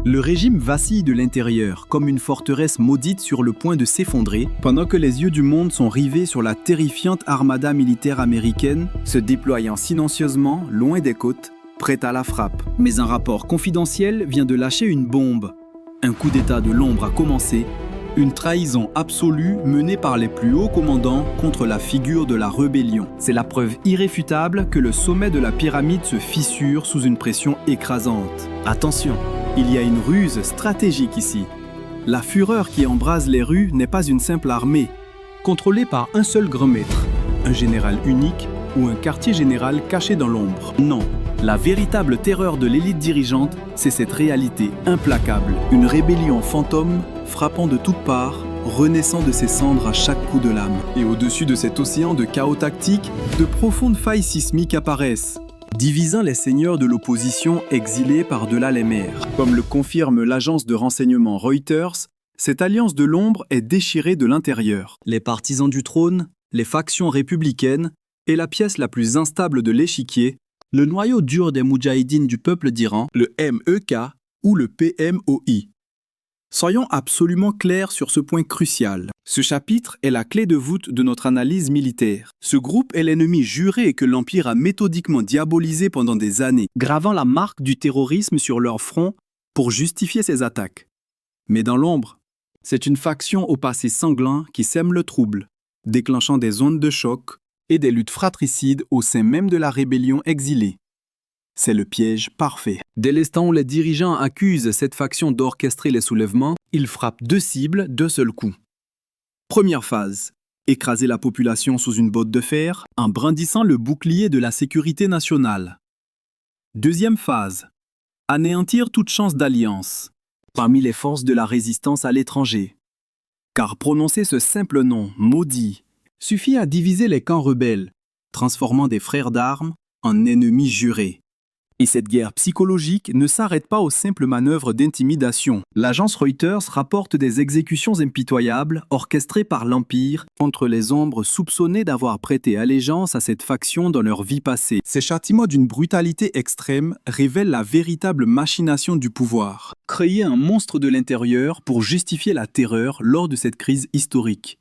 Le régime vacille de l'intérieur, comme une forteresse maudite sur le point de s'effondrer, pendant que les yeux du monde sont rivés sur la terrifiante armada militaire américaine, se déployant silencieusement loin des côtes, prête à la frappe. Mais un rapport confidentiel vient de lâcher une bombe. Un coup d'État de l'ombre a commencé, une trahison absolue menée par les plus hauts commandants contre la figure de la rébellion. C'est la preuve irréfutable que le sommet de la pyramide se fissure sous une pression écrasante. Attention, il y a une ruse stratégique ici. La fureur qui embrase les rues n'est pas une simple armée, contrôlée par un seul grand maître, un général unique ou un quartier général caché dans l'ombre. Non, la véritable terreur de l'élite dirigeante, c'est cette réalité implacable. Une rébellion fantôme frappant de toutes parts, renaissant de ses cendres à chaque coup de lame. Et au-dessus de cet océan de chaos tactique, de profondes failles sismiques apparaissent, divisant les seigneurs de l'opposition exilés par-delà les mers. Comme le confirme l'agence de renseignement Reuters, cette alliance de l'ombre est déchirée de l'intérieur. Les partisans du trône, les factions républicaines et la pièce la plus instable de l'échiquier, le noyau dur des moudjahidines du peuple d'Iran, le MEK ou le PMOI. Soyons absolument clairs sur ce point crucial. Ce chapitre est la clé de voûte de notre analyse militaire. Ce groupe est l'ennemi juré que l'Empire a méthodiquement diabolisé pendant des années, gravant la marque du terrorisme sur leur front pour justifier ses attaques. Mais dans l'ombre, c'est une faction au passé sanglant qui sème le trouble, déclenchant des ondes de choc et des luttes fratricides au sein même de la rébellion exilée. C'est le piège parfait. Dès l'instant où les dirigeants accusent cette faction d'orchestrer les soulèvements, ils frappent deux cibles d'un seul coup. Première phase, écraser la population sous une botte de fer en brandissant le bouclier de la sécurité nationale. Deuxième phase, anéantir toute chance d'alliance parmi les forces de la résistance à l'étranger. Car prononcer ce simple nom, maudit, suffit à diviser les camps rebelles, transformant des frères d'armes en ennemis jurés. Et cette guerre psychologique ne s'arrête pas aux simples manœuvres d'intimidation. L'agence Reuters rapporte des exécutions impitoyables orchestrées par l'Empire contre les ombres soupçonnées d'avoir prêté allégeance à cette faction dans leur vie passée. Ces châtiments d'une brutalité extrême révèlent la véritable machination du pouvoir. Créer un monstre de l'intérieur pour justifier la terreur lors de cette crise historique.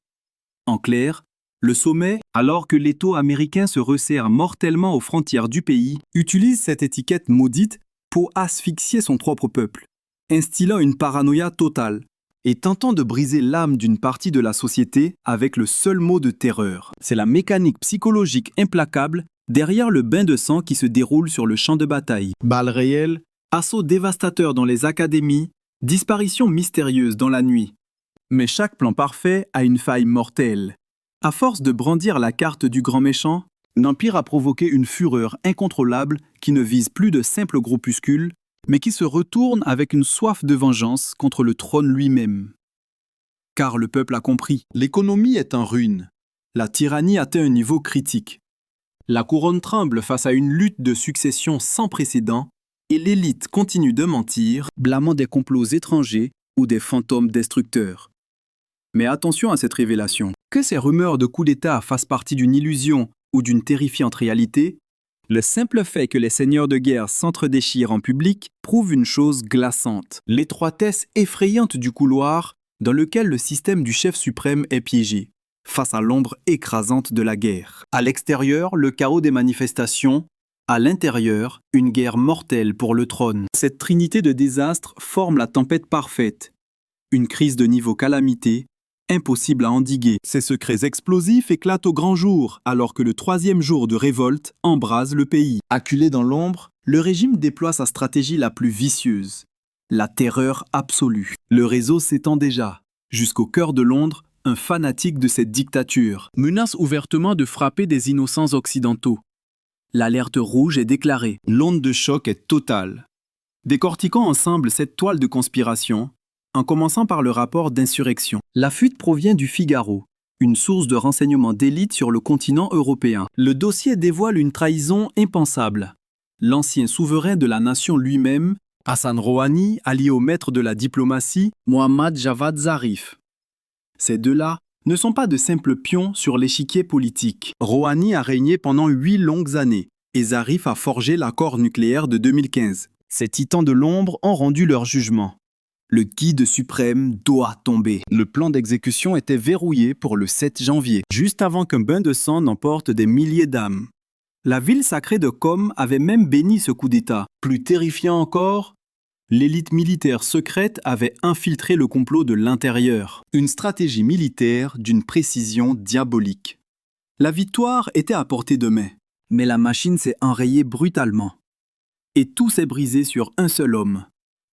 En clair, le sommet, alors que l'étau américain se resserre mortellement aux frontières du pays, utilise cette étiquette maudite pour asphyxier son propre peuple, instillant une paranoïa totale et tentant de briser l'âme d'une partie de la société avec le seul mot de terreur. C'est la mécanique psychologique implacable derrière le bain de sang qui se déroule sur le champ de bataille. Balles réelles, assauts dévastateurs dans les académies, disparitions mystérieuses dans la nuit. Mais chaque plan parfait a une faille mortelle. À force de brandir la carte du grand méchant, l'Empire a provoqué une fureur incontrôlable qui ne vise plus de simples groupuscules, mais qui se retourne avec une soif de vengeance contre le trône lui-même. Car le peuple a compris, l'économie est en ruine, la tyrannie atteint un niveau critique. La couronne tremble face à une lutte de succession sans précédent, et l'élite continue de mentir, blâmant des complots étrangers ou des fantômes destructeurs. Mais attention à cette révélation. Que ces rumeurs de coup d'État fassent partie d'une illusion ou d'une terrifiante réalité, le simple fait que les seigneurs de guerre s'entredéchirent en public prouve une chose glaçante. L'étroitesse effrayante du couloir dans lequel le système du chef suprême est piégé, face à l'ombre écrasante de la guerre. À l'extérieur, le chaos des manifestations. À l'intérieur, une guerre mortelle pour le trône. Cette trinité de désastres forme la tempête parfaite. Une crise de niveau calamité, impossible à endiguer. Ces secrets explosifs éclatent au grand jour, alors que le troisième jour de révolte embrase le pays. Acculé dans l'ombre, le régime déploie sa stratégie la plus vicieuse. La terreur absolue. Le réseau s'étend déjà. Jusqu'au cœur de Londres, un fanatique de cette dictature menace ouvertement de frapper des innocents occidentaux. L'alerte rouge est déclarée. L'onde de choc est totale. Décortiquons ensemble cette toile de conspiration, en commençant par le rapport d'insurrection. La fuite provient du Figaro, une source de renseignement d'élite sur le continent européen. Le dossier dévoile une trahison impensable. L'ancien souverain de la nation lui-même, Hassan Rouhani, allié au maître de la diplomatie, Mohammad Javad Zarif. Ces deux-là ne sont pas de simples pions sur l'échiquier politique. Rouhani a régné pendant 8 longues années et Zarif a forgé l'accord nucléaire de 2015. Ces titans de l'ombre ont rendu leur jugement. Le guide suprême doit tomber. Le plan d'exécution était verrouillé pour le 7 janvier, juste avant qu'un bain de sang n'emporte des milliers d'âmes. La ville sacrée de Qom avait même béni ce coup d'État. Plus terrifiant encore, l'élite militaire secrète avait infiltré le complot de l'intérieur. Une stratégie militaire d'une précision diabolique. La victoire était à portée de main, mais la machine s'est enrayée brutalement. Et tout s'est brisé sur un seul homme,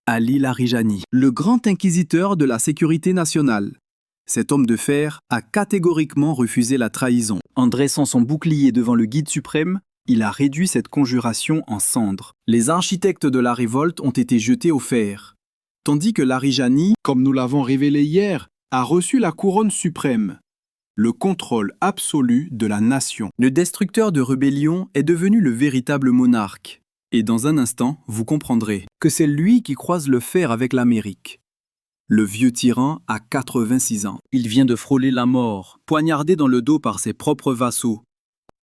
Ali Larijani, le grand inquisiteur de la sécurité nationale. Cet homme de fer a catégoriquement refusé la trahison. En dressant son bouclier devant le guide suprême, il a réduit cette conjuration en cendres. Les architectes de la révolte ont été jetés au fer, tandis que Larijani, comme nous l'avons révélé hier, a reçu la couronne suprême, le contrôle absolu de la nation. Le destructeur de rébellion est devenu le véritable monarque. Et dans un instant, vous comprendrez que c'est lui qui croise le fer avec l'Amérique. Le vieux tyran a 86 ans. Il vient de frôler la mort, poignardé dans le dos par ses propres vassaux.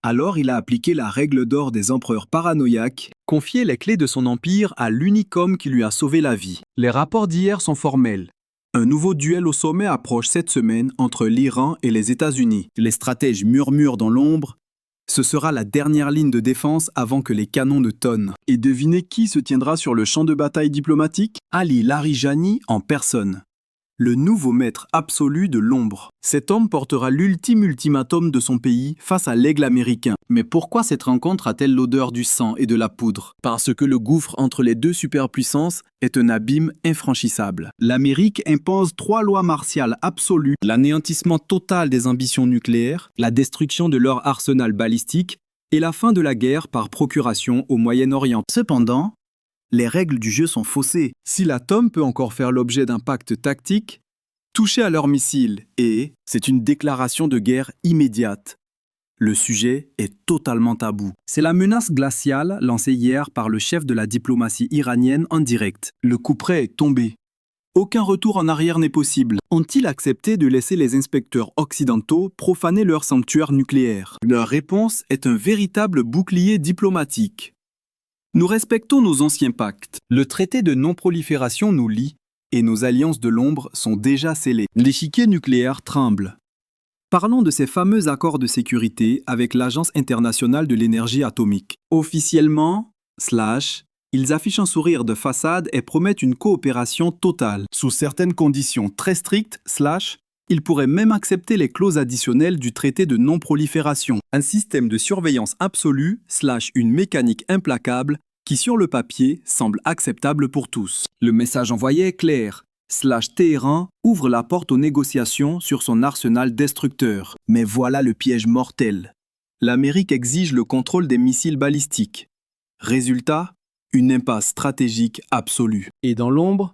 Alors il a appliqué la règle d'or des empereurs paranoïaques, confié les clés de son empire à l'unique homme qui lui a sauvé la vie. Les rapports d'hier sont formels. Un nouveau duel au sommet approche cette semaine entre l'Iran et les États-Unis. Les stratèges murmurent dans l'ombre. Ce sera la dernière ligne de défense avant que les canons ne tonnent. Et devinez qui se tiendra sur le champ de bataille diplomatique? Ali Larijani en personne. Le nouveau maître absolu de l'ombre. Cet homme portera l'ultime ultimatum de son pays face à l'aigle américain. Mais pourquoi cette rencontre a-t-elle l'odeur du sang et de la poudre? Parce que le gouffre entre les deux superpuissances est un abîme infranchissable. L'Amérique impose 3 lois martiales absolues: l'anéantissement total des ambitions nucléaires, la destruction de leur arsenal balistique et la fin de la guerre par procuration au Moyen-Orient. Cependant, les règles du jeu sont faussées. Si l'atome peut encore faire l'objet d'un pacte tactique, toucher à leurs missiles et c'est une déclaration de guerre immédiate. Le sujet est totalement tabou. C'est la menace glaciale lancée hier par le chef de la diplomatie iranienne en direct. Le coup près est tombé. Aucun retour en arrière n'est possible. Ont-ils accepté de laisser les inspecteurs occidentaux profaner leur sanctuaire nucléaire? Leur réponse est un véritable bouclier diplomatique. Nous respectons nos anciens pactes. Le traité de non-prolifération nous lie et nos alliances de l'ombre sont déjà scellées. L'échiquier nucléaire tremble. Parlons de ces fameux accords de sécurité avec l'Agence internationale de l'énergie atomique. Officiellement, ils affichent un sourire de façade et promettent une coopération totale. Sous certaines conditions très strictes, ils pourraient même accepter les clauses additionnelles du traité de non-prolifération. Un système de surveillance absolue / une mécanique implacable qui sur le papier semble acceptable pour tous. Le message envoyé est clair. Téhéran ouvre la porte aux négociations sur son arsenal destructeur. Mais voilà le piège mortel. L'Amérique exige le contrôle des missiles balistiques. Résultat, une impasse stratégique absolue. Et dans l'ombre,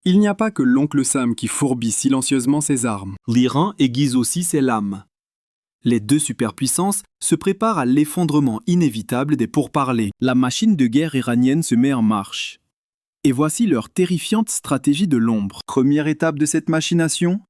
il n'y a pas que l'oncle Sam qui fourbit silencieusement ses armes. L'Iran aiguise aussi ses lames. Les deux superpuissances se préparent à l'effondrement inévitable des pourparlers. La machine de guerre iranienne se met en marche. Et voici leur terrifiante stratégie de l'ombre. Première étape de cette machination,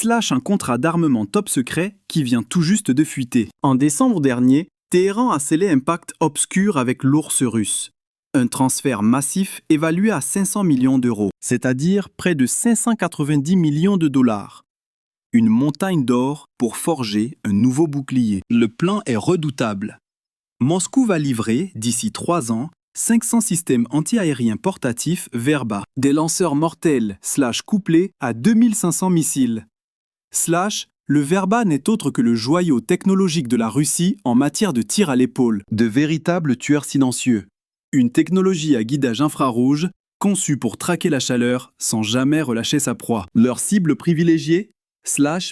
un contrat d'armement top secret qui vient tout juste de fuiter. En décembre dernier, Téhéran a scellé un pacte obscur avec l'ours russe. Un transfert massif évalué à 500 millions d'euros, c'est-à-dire près de 590 millions de dollars. Une montagne d'or pour forger un nouveau bouclier. Le plan est redoutable. Moscou va livrer, d'ici 3 ans, 500 systèmes anti-aériens portatifs Verba, des lanceurs mortels couplés à 2500 missiles. Le Verba n'est autre que le joyau technologique de la Russie en matière de tir à l'épaule, de véritables tueurs silencieux. Une technologie à guidage infrarouge conçue pour traquer la chaleur sans jamais relâcher sa proie. Leur cible privilégiée,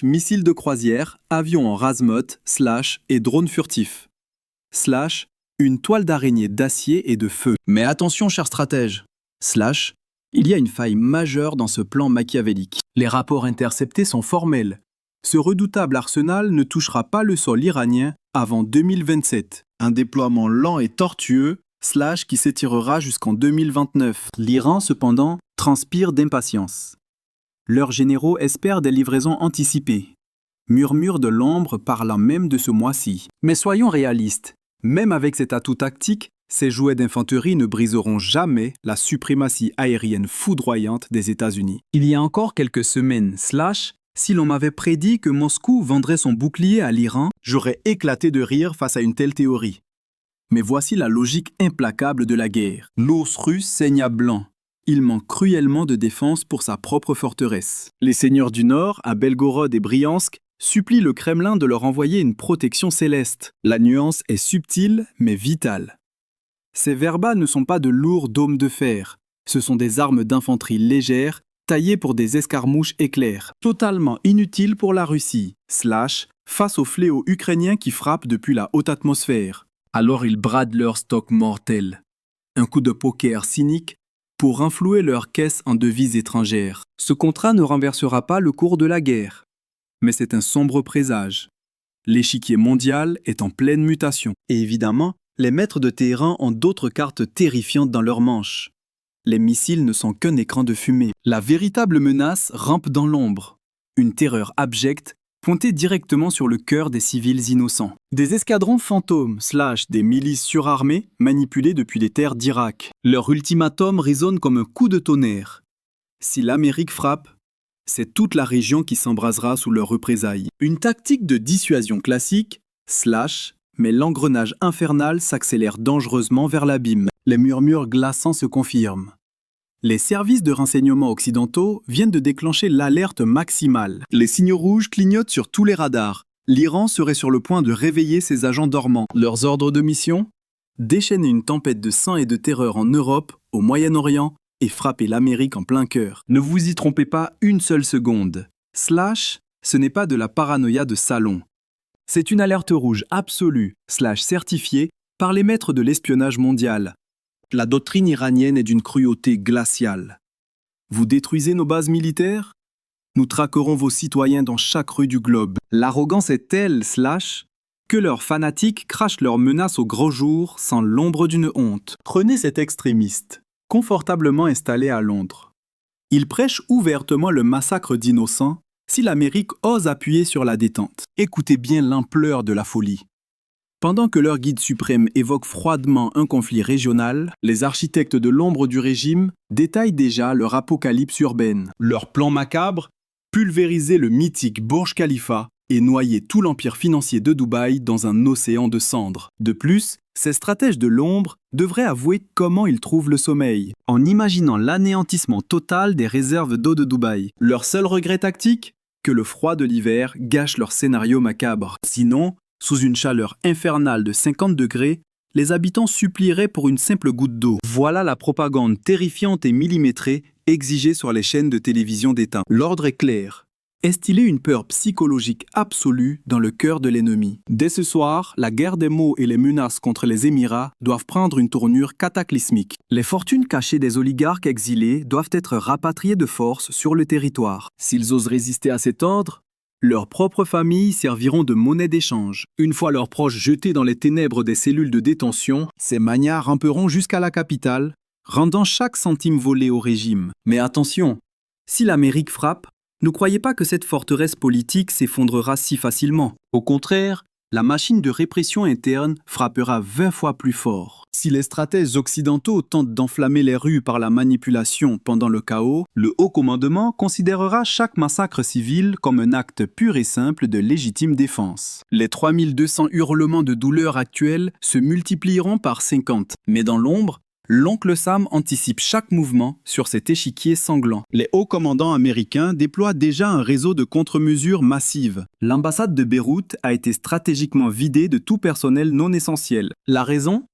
missiles de croisière, avions en razmotte, et drones furtifs. Une toile d'araignée d'acier et de feu. Mais attention, chers stratèges. Il y a une faille majeure dans ce plan machiavélique. Les rapports interceptés sont formels. Ce redoutable arsenal ne touchera pas le sol iranien avant 2027. Un déploiement lent et tortueux, qui s'étirera jusqu'en 2029. L'Iran, cependant, transpire d'impatience. Leurs généraux espèrent des livraisons anticipées. Murmure de l'ombre parlant même de ce mois-ci. Mais soyons réalistes. Même avec cet atout tactique, Ces jouets d'infanterie ne briseront jamais la suprématie aérienne foudroyante des États-Unis. Il y a encore quelques semaines, si l'on m'avait prédit que Moscou vendrait son bouclier à l'Iran, j'aurais éclaté de rire face à une telle théorie. Mais voici la logique implacable de la guerre. L'ours russe saigne à blanc. Il manque cruellement de défense pour sa propre forteresse. Les seigneurs du Nord, à Belgorod et Briansk, supplient le Kremlin de leur envoyer une protection céleste. La nuance est subtile, mais vitale. Ces verbas ne sont pas de lourds dômes de fer. Ce sont des armes d'infanterie légères, taillées pour des escarmouches éclairs, totalement inutiles pour la Russie, face au fléau ukrainien qui frappe depuis la haute atmosphère. Alors ils bradent leur stock mortel. Un coup de poker cynique pour renflouer leur caisse en devises étrangères. Ce contrat ne renversera pas le cours de la guerre. Mais c'est un sombre présage. L'échiquier mondial est en pleine mutation. Et évidemment, les maîtres de Téhéran ont d'autres cartes terrifiantes dans leurs manches. Les missiles ne sont qu'un écran de fumée. La véritable menace rampe dans l'ombre. Une terreur abjecte pointée directement sur le cœur des civils innocents. Des escadrons fantômes / des milices surarmées manipulées depuis les terres d'Irak. Leur ultimatum résonne comme un coup de tonnerre. Si l'Amérique frappe, c'est toute la région qui s'embrasera sous leurs représailles. Une tactique de dissuasion classique, mais l'engrenage infernal s'accélère dangereusement vers l'abîme. Les murmures glaçants se confirment. Les services de renseignement occidentaux viennent de déclencher l'alerte maximale. Les signaux rouges clignotent sur tous les radars. L'Iran serait sur le point de réveiller ses agents dormants. Leurs ordres de mission ? Déchaîner une tempête de sang et de terreur en Europe, au Moyen-Orient, et frapper l'Amérique en plein cœur. Ne vous y trompez pas une seule seconde. Ce n'est pas de la paranoïa de salon. C'est une alerte rouge absolue, certifiée par les maîtres de l'espionnage mondial. La doctrine iranienne est d'une cruauté glaciale. Vous détruisez nos bases militaires ? Nous traquerons vos citoyens dans chaque rue du globe. L'arrogance est telle, que leurs fanatiques crachent leurs menaces au gros jour sans l'ombre d'une honte. Prenez cet extrémiste, confortablement installé à Londres. Il prêche ouvertement le massacre d'innocents si l'Amérique ose appuyer sur la détente. Écoutez bien l'ampleur de la folie. Pendant que leur guide suprême évoque froidement un conflit régional, les architectes de l'ombre du régime détaillent déjà leur apocalypse urbaine. Leur plan macabre, pulvériser le mythique Burj Khalifa et noyer tout l'empire financier de Dubaï dans un océan de cendres. De plus, ces stratèges de l'ombre devraient avouer comment ils trouvent le sommeil, en imaginant l'anéantissement total des réserves d'eau de Dubaï. Leur seul regret tactique ? Que le froid de l'hiver gâche leur scénario macabre. Sinon, sous une chaleur infernale de 50 degrés, les habitants supplieraient pour une simple goutte d'eau. Voilà la propagande terrifiante et millimétrée exigée sur les chaînes de télévision d'État. L'ordre est clair. Instiller une peur psychologique absolue dans le cœur de l'ennemi. Dès ce soir, la guerre des mots et les menaces contre les Émirats doivent prendre une tournure cataclysmique. Les fortunes cachées des oligarques exilés doivent être rapatriées de force sur le territoire. S'ils osent résister à cet ordre, leurs propres familles serviront de monnaie d'échange. Une fois leurs proches jetés dans les ténèbres des cellules de détention, ces magnats ramperont jusqu'à la capitale, rendant chaque centime volé au régime. Mais attention, si l'Amérique frappe, ne croyez pas que cette forteresse politique s'effondrera si facilement. Au contraire, la machine de répression interne frappera 20 fois plus fort. Si les stratèges occidentaux tentent d'enflammer les rues par la manipulation pendant le chaos, le haut commandement considérera chaque massacre civil comme un acte pur et simple de légitime défense. Les 3200 hurlements de douleur actuels se multiplieront par 50, mais dans l'ombre, l'oncle Sam anticipe chaque mouvement sur cet échiquier sanglant. Les hauts commandants américains déploient déjà un réseau de contre-mesures massives. L'ambassade de Beyrouth a été stratégiquement vidée de tout personnel non essentiel. La raison ?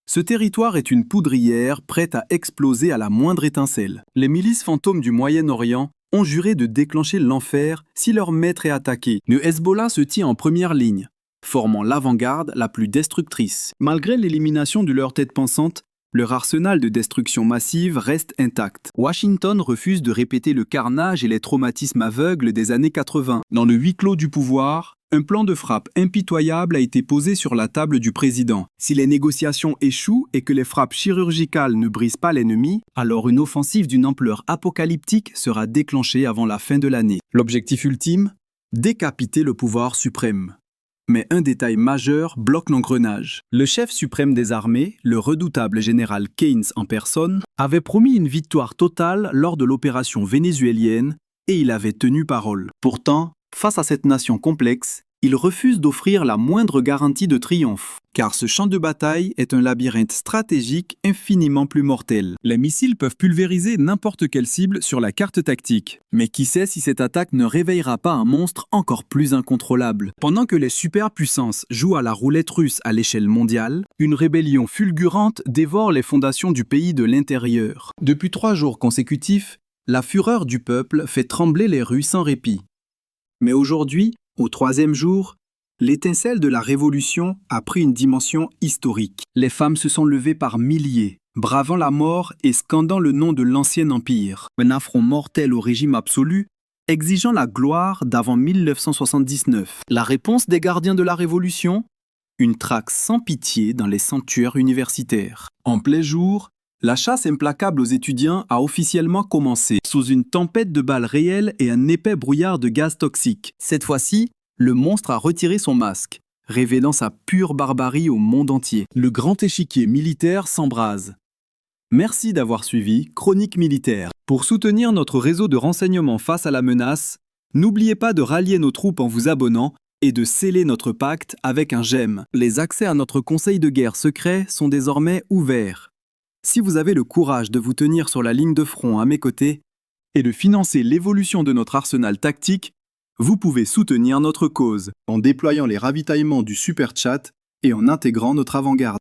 Ce territoire est une poudrière prête à exploser à la moindre étincelle. Les milices fantômes du Moyen-Orient ont juré de déclencher l'enfer si leur maître est attaqué. Le Hezbollah se tient en première ligne, formant l'avant-garde la plus destructrice. Malgré l'élimination de leur tête pensante, leur arsenal de destruction massive reste intact. Washington refuse de répéter le carnage et les traumatismes aveugles des années 80. Dans le huis clos du pouvoir, un plan de frappe impitoyable a été posé sur la table du président. Si les négociations échouent et que les frappes chirurgicales ne brisent pas l'ennemi, alors une offensive d'une ampleur apocalyptique sera déclenchée avant la fin de l'année. L'objectif ultime ? Décapiter le pouvoir suprême. Mais un détail majeur bloque l'engrenage. Le chef suprême des armées, le redoutable général Keynes en personne, avait promis une victoire totale lors de l'opération vénézuélienne et il avait tenu parole. Pourtant, face à cette nation complexe, il refuse d'offrir la moindre garantie de triomphe, car ce champ de bataille est un labyrinthe stratégique infiniment plus mortel. Les missiles peuvent pulvériser n'importe quelle cible sur la carte tactique, mais qui sait si cette attaque ne réveillera pas un monstre encore plus incontrôlable. Pendant que les superpuissances jouent à la roulette russe à l'échelle mondiale, une rébellion fulgurante dévore les fondations du pays de l'intérieur. Depuis 3 jours consécutifs, la fureur du peuple fait trembler les rues sans répit. Mais aujourd'hui, au 3e jour, l'étincelle de la révolution a pris une dimension historique. Les femmes se sont levées par milliers, bravant la mort et scandant le nom de l'ancien empire. Un affront mortel au régime absolu, exigeant la gloire d'avant 1979. La réponse des gardiens de la révolution? Une traque sans pitié dans les sanctuaires universitaires. En plein jour, la chasse implacable aux étudiants a officiellement commencé, sous une tempête de balles réelles et un épais brouillard de gaz toxique. Cette fois-ci, le monstre a retiré son masque, révélant sa pure barbarie au monde entier. Le grand échiquier militaire s'embrase. Merci d'avoir suivi Chronique Militaire. Pour soutenir notre réseau de renseignement face à la menace, n'oubliez pas de rallier nos troupes en vous abonnant et de sceller notre pacte avec un j'aime. Les accès à notre conseil de guerre secret sont désormais ouverts. Si vous avez le courage de vous tenir sur la ligne de front à mes côtés et de financer l'évolution de notre arsenal tactique, vous pouvez soutenir notre cause en déployant les ravitaillements du Super Chat et en intégrant notre avant-garde.